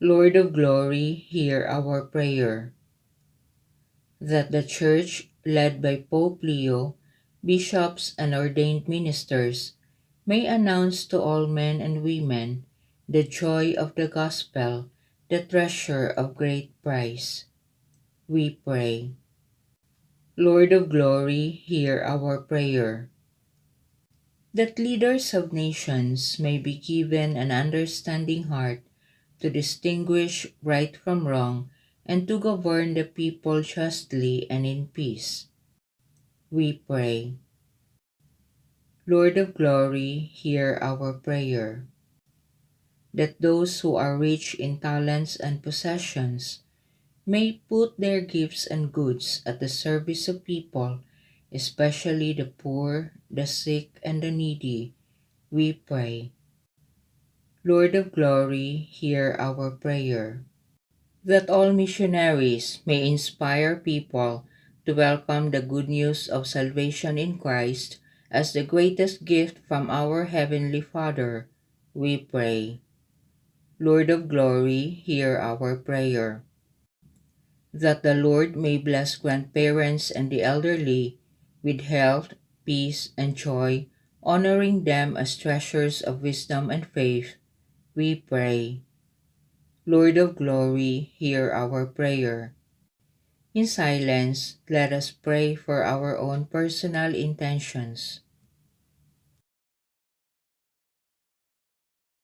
Lord of glory, hear our prayer. That the Church, led by Pope Leo, bishops and ordained ministers, may announce to all men and women the joy of the gospel, the treasure of great price. We pray. Lord of glory, hear our prayer. That leaders of nations may be given an understanding heart to distinguish right from wrong and to govern the people justly and in peace. We pray. Lord of glory, hear our prayer. That those who are rich in talents and possessions may put their gifts and goods at the service of people, especially the poor, the sick, and the needy. We pray. Lord of glory, hear our prayer. That all missionaries may inspire people to welcome the good news of salvation in Christ as the greatest gift from our Heavenly Father, we pray. Lord of glory, hear our prayer. That the Lord may bless grandparents and the elderly with health, peace, and joy, honoring them as treasures of wisdom and faith, we pray. Lord of glory, hear our prayer. In silence, let us pray for our own personal intentions.